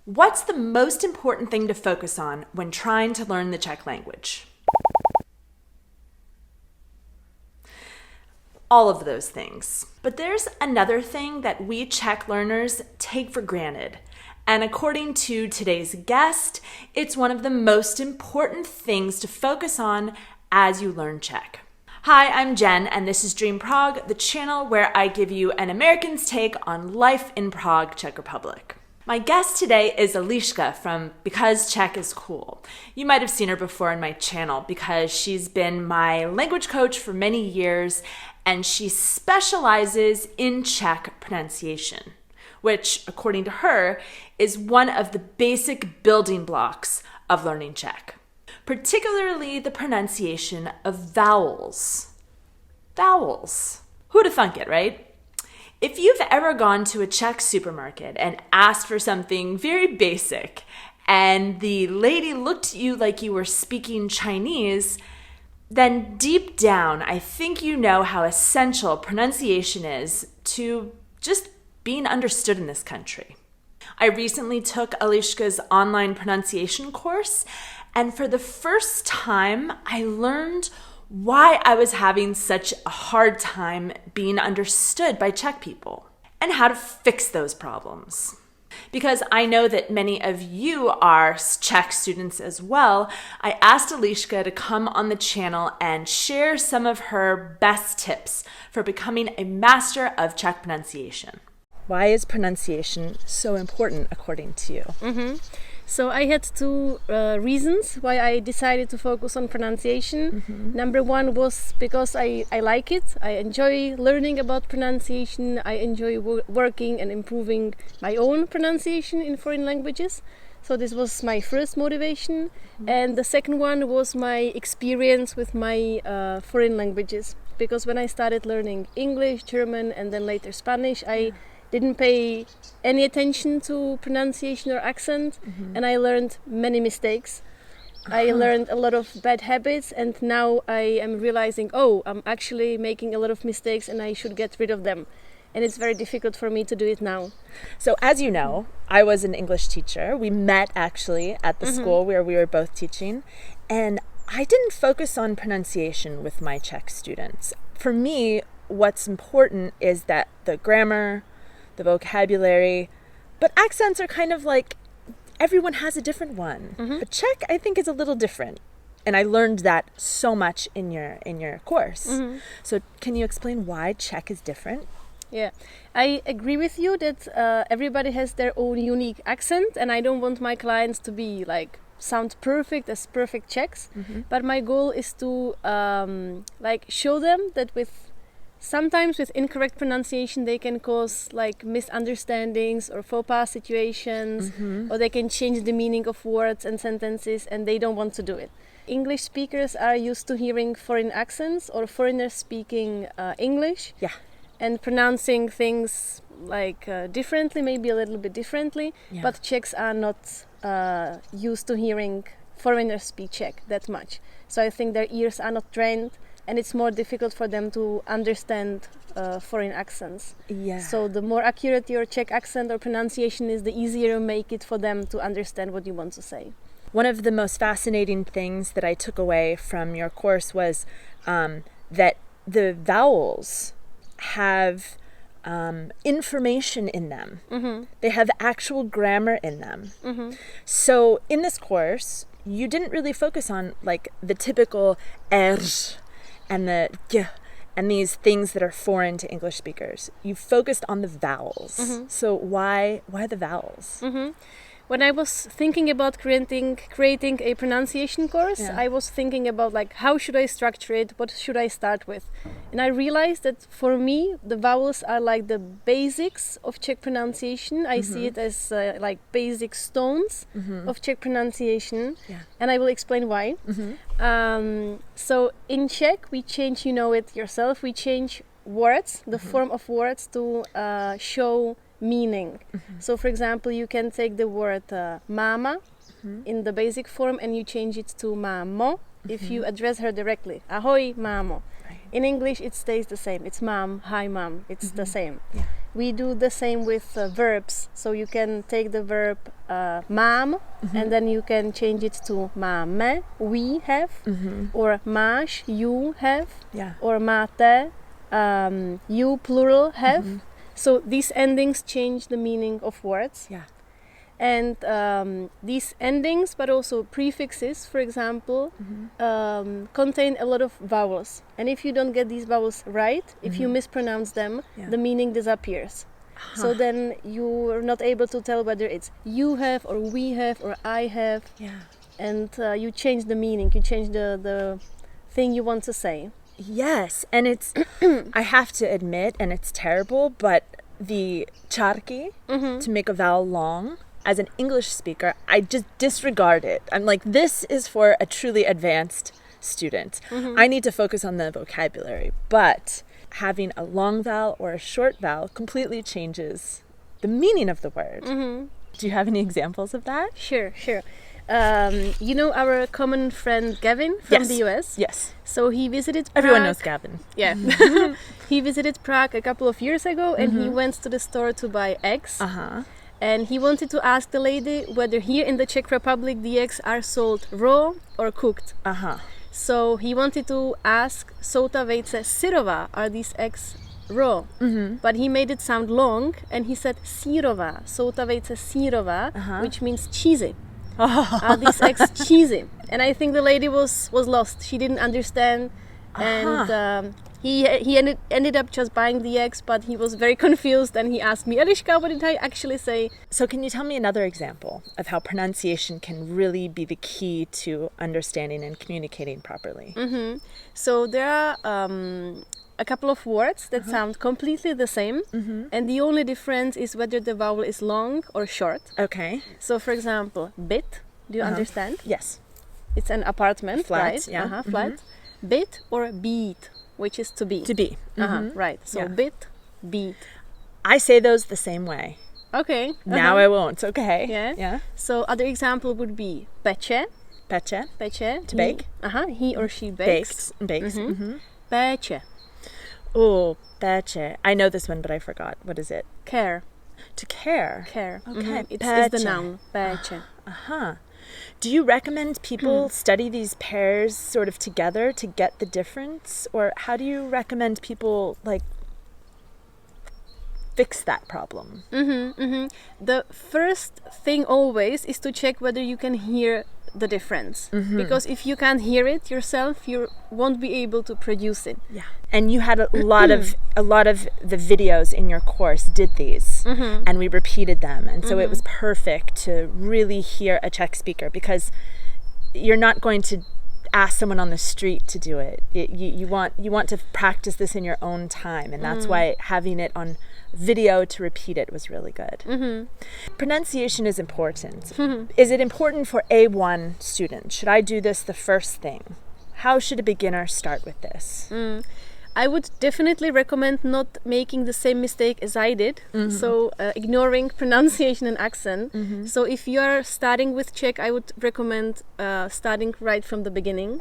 What's the most important thing to focus on when trying to learn the Czech language? All of those things. But there's another thing that we Czech learners take for granted. And according to today's guest, it's one of the most important things to focus on as you learn Czech. Hi, I'm Jen, and this is Dream Prague, the channel where I give you an American's take on life in Prague, Czech Republic. My guest today is Eliška from Because Czech is Cool. You might have seen her before on my channel because she's been my language coach for many years, and she specializes in Czech pronunciation, which, according to her, is one of the basic building blocks of learning Czech, particularly the pronunciation of vowels. Vowels. Who'd have thunk it, right? If you've ever gone to a Czech supermarket and asked for something very basic, and the lady looked at you like you were speaking Chinese, then deep down, I think you know how essential pronunciation is to just being understood in this country. I recently took Eliška's online pronunciation course, and for the first time, I learned why I was having such a hard time being understood by Czech people and how to fix those problems. Because I know that many of you are Czech students as well, I asked Eliška to come on the channel and share some of her best tips for becoming a master of Czech pronunciation. Why is pronunciation so important according to you? So I had two reasons why I decided to focus on pronunciation. Number one was because I like it. I enjoy learning about pronunciation. I enjoy working and improving my own pronunciation in foreign languages. So this was my first motivation. And the second one was my experience with my foreign languages. Because when I started learning English, German, and then later Spanish, I didn't pay any attention to pronunciation or accent, and I learned many mistakes. I learned a lot of bad habits, and now I am realizing, I'm actually making a lot of mistakes and I should get rid of them. And it's very difficult for me to do it now. So as you know, I was an English teacher. We met actually at the school where we were both teaching, and I didn't focus on pronunciation with my Czech students. For me, what's important is that the grammar, the vocabulary, but accents are kind of like everyone has a different one. But Czech, I think, is a little different, and I learned that so much in your course. So can you explain why Czech is different? Yeah, I agree with you that everybody has their own unique accent, and I don't want my clients to be sound perfect as perfect Czechs. But my goal is to show them that sometimes with incorrect pronunciation they can cause misunderstandings or faux pas situations, or they can change the meaning of words and sentences, and they don't want to do it. English speakers are used to hearing foreign accents or foreigners speaking English and pronouncing things differently, maybe a little bit differently, but Czechs are not used to hearing foreigners speak Czech that much. So I think their ears are not trained, and it's more difficult for them to understand foreign accents. So the more accurate your Czech accent or pronunciation is, the easier you make it for them to understand what you want to say. One of the most fascinating things that I took away from your course was that the vowels have information in them. They have actual grammar in them. So in this course, you didn't really focus on the typical R and the G and these things that are foreign to English speakers. You focused on the vowels. So why the vowels? When I was thinking about creating a pronunciation course, I was thinking about how should I structure it, what should I start with? And I realized that for me, the vowels are the basics of Czech pronunciation. I see it as basic stones of Czech pronunciation, and I will explain why. So in Czech, we change, you know it yourself, we change words, the form of words to show meaning. So for example, you can take the word mama in the basic form and you change it to mámo if you address her directly. Ahoj, mámo. In English, it stays the same. It's mom, hi mom. It's the same. We do the same with verbs. So you can take the verb mom, and then you can change it to mame, we have, or máš, you have, Yeah. or máte, you plural have. So these endings change the meaning of words. Yeah. And these endings, but also prefixes, for example, contain a lot of vowels. And if you don't get these vowels right, if you mispronounce them, the meaning disappears. So then you're not able to tell whether it's you have or we have or I have. Yeah. And you change the meaning, you change the thing you want to say. Yes, and it's, I have to admit, and it's terrible, but the charki, to make a vowel long, as an English speaker, I just disregard it. I'm like, this is for a truly advanced student. I need to focus on the vocabulary, but having a long vowel or a short vowel completely changes the meaning of the word. Do you have any examples of that? Sure. You know our common friend Gavin from the US? Yes. So he visited Prague. Everyone knows Gavin. Yeah. He visited Prague a couple of years ago and he went to the store to buy eggs. And he wanted to ask the lady whether here in the Czech Republic the eggs are sold raw or cooked. So he wanted to ask, jsou ta vejce syrová, are these eggs raw? But he made it sound long and he said sírová, jsou ta vejce sírová, which means cheesy. Are these eggs cheesy? And I think the lady was lost. She didn't understand, and he ended up just buying the eggs, but he was very confused and he asked me, Eliška, what did I actually say? So can you tell me another example of how pronunciation can really be the key to understanding and communicating properly? So there are a couple of words that sound completely the same, and the only difference is whether the vowel is long or short. Okay. So for example, bit, do you understand? Yes. It's an apartment, Flat, right? yeah. Flat. Bit or beat, which is to be. To be. Right. So Yeah. bit, beat. I say those the same way. Okay. Now I won't. Okay. Yeah. Yeah. So other example would be peče. Peče. Peče. To bake. He or she bakes. Bakes. Peče. Oh, peče. I know this one, but I forgot. What is it? Care. To care. Care. Okay. It's the Peče. noun. Peče. Do you recommend people study these pairs sort of together to get the difference? Or how do you recommend people, like, fix that problem? The first thing always is to check whether you can hear the difference. Because if you can't hear it yourself, you won't be able to produce it. Yeah. And you had a lot of the videos in your course did these, and we repeated them, and so it was perfect to really hear a Czech speaker, because you're not going to ask someone on the street to do it. You want to practice this in your own time, and that's why having it on video to repeat it was really good. Pronunciation is important. Is it important for A1 students? Should I do this the first thing? How should a beginner start with this? I would definitely recommend not making the same mistake as I did. So ignoring pronunciation and accent. So if you are starting with Czech, I would recommend starting right from the beginning.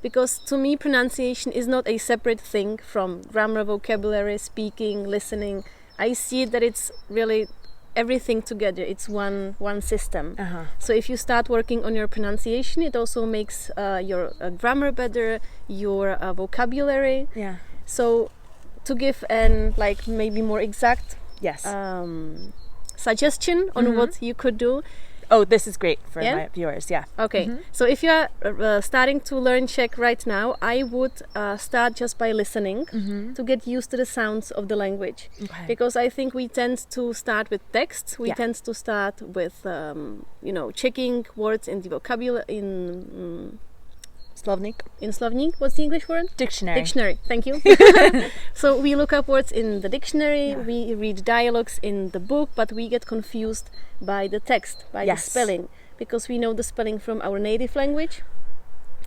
Because to me, pronunciation is not a separate thing from grammar, vocabulary, speaking, listening. I see that it's really everything together. It's one system. So if you start working on your pronunciation, it also makes your grammar better, your vocabulary. Yeah. So to give an maybe more exact suggestion on what you could do. Oh, this is great for my viewers. Yeah. Okay. So if you are starting to learn Czech right now, I would start just by listening to get used to the sounds of the language. Okay. Because I think we tend to start with texts. We tend to start with checking words in the vocabulary in Slovník. In Slovník, what's the English word? Dictionary. Dictionary, thank you. So we look up words in the dictionary, we read dialogues in the book, but we get confused by the text, by the spelling, because we know the spelling from our native language,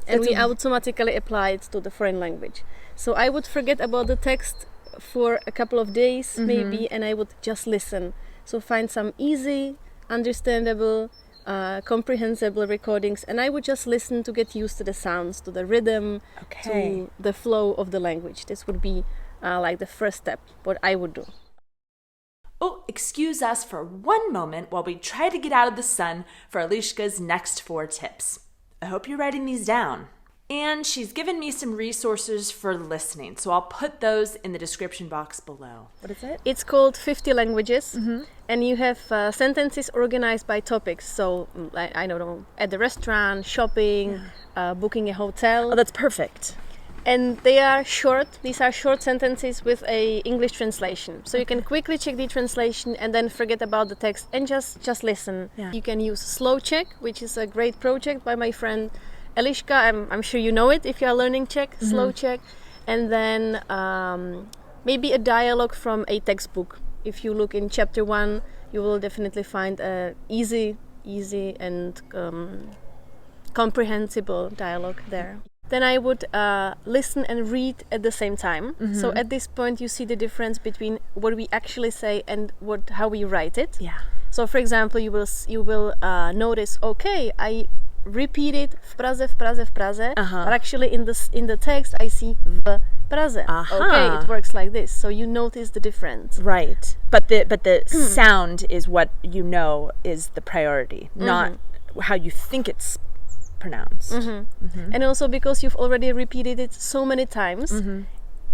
and we automatically apply it to the foreign language. So I would forget about the text for a couple of days, maybe, and I would just listen. So find some easy, understandable, comprehensible recordings, and I would just listen to get used to the sounds, to the rhythm, to the flow of the language. This would be like the first step, what I would do. Oh, excuse us for one moment while we try to get out of the sun for Eliška's next 4 tips. I hope you're writing these down. And she's given me some resources for listening, so I'll put those in the description box below. What is it? It's called 50 Languages, and you have sentences organized by topics. So, I don't know, at the restaurant, shopping, booking a hotel. Oh, that's perfect. And they are short. These are short sentences with a English translation. So you can quickly check the translation and then forget about the text and just listen. Yeah. You can use Slow Czech, which is a great project by my friend Eliška. I'm sure you know it if you are learning Czech, Slow Czech. And then maybe a dialogue from a textbook. If you look in chapter 1, you will definitely find a easy and comprehensible dialogue there. Then I would listen and read at the same time. So at this point you see the difference between what we actually say and how we write it. Yeah. So for example, you will notice, okay, I repeated v Praze, but actually in the text I see v Praze. Okay, it works like this. So you notice the difference. Right. But the sound is what you know is the priority, not how you think it's pronounced. And also because you've already repeated it so many times,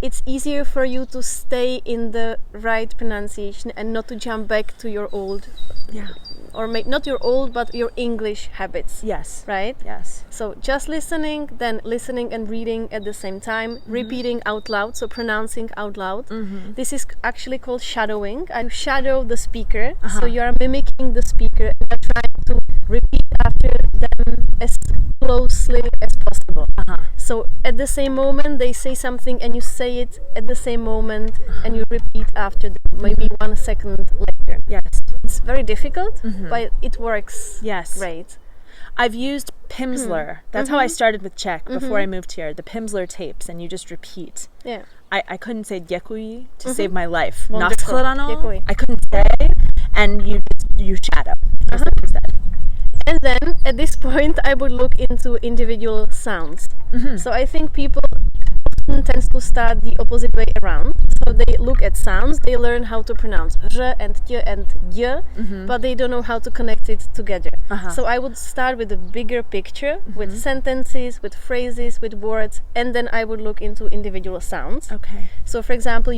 it's easier for you to stay in the right pronunciation and not to jump back to your old, or not your old, but your English habits. Yes. Right? Yes. So just listening, then listening and reading at the same time, repeating out loud, so pronouncing out loud. This is actually called shadowing. You shadow the speaker, so you are mimicking the speaker and you are trying to repeat after them as closely as possible. So at the same moment they say something and you say it at the same moment and you repeat after them, maybe 1 second later. Yes. It's very difficult, but it works great. I've used Pimsleur. That's how I started with Czech before I moved here. The Pimsleur tapes, and you just repeat. Yeah. I couldn't say děkuji to save my life. Wonderful. Děkuji. I couldn't say, and you shadow. Just like you said. And then at this point I would look into individual sounds. So I think people often tend to start the opposite way around. So they look at sounds, they learn how to pronounce r and y and y, but they don't know how to connect it together. So I would start with a bigger picture, with sentences, with phrases, with words, and then I would look into individual sounds. Okay. So for example,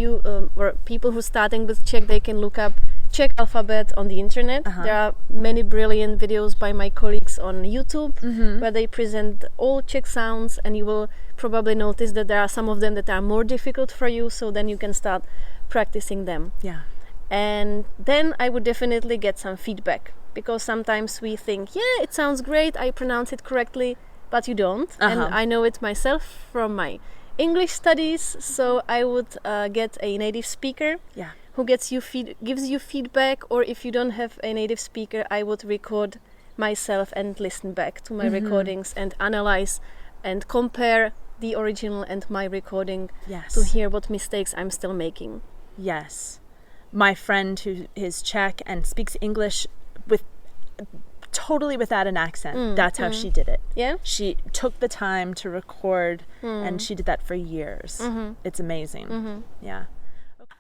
or people who are starting with Czech, they can look up Czech alphabet on the internet. There are many brilliant videos by my colleagues on YouTube where they present all Czech sounds, and you will probably notice that there are some of them that are more difficult for you, so then you can start practicing them. Yeah. And then I would definitely get some feedback, because sometimes we think, yeah, it sounds great, I pronounce it correctly, but you don't. And I know it myself from my English studies, so I would get a native speaker who gives you feedback, or if you don't have a native speaker, I would record myself and listen back to my recordings and analyze and compare the original and my recording to hear what mistakes I'm still making. Yes. My friend who is Czech and speaks English totally without an accent, that's how she did it. Yeah? She took the time to record and she did that for years. It's amazing. Yeah.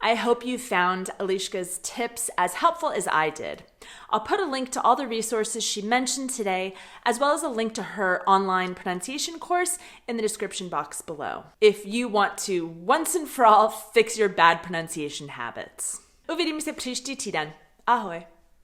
I hope you found Eliška's tips as helpful as I did. I'll put a link to all the resources she mentioned today, as well as a link to her online pronunciation course in the description box below, if you want to once and for all fix your bad pronunciation habits. Uvidíme se příští týden. Ahoj.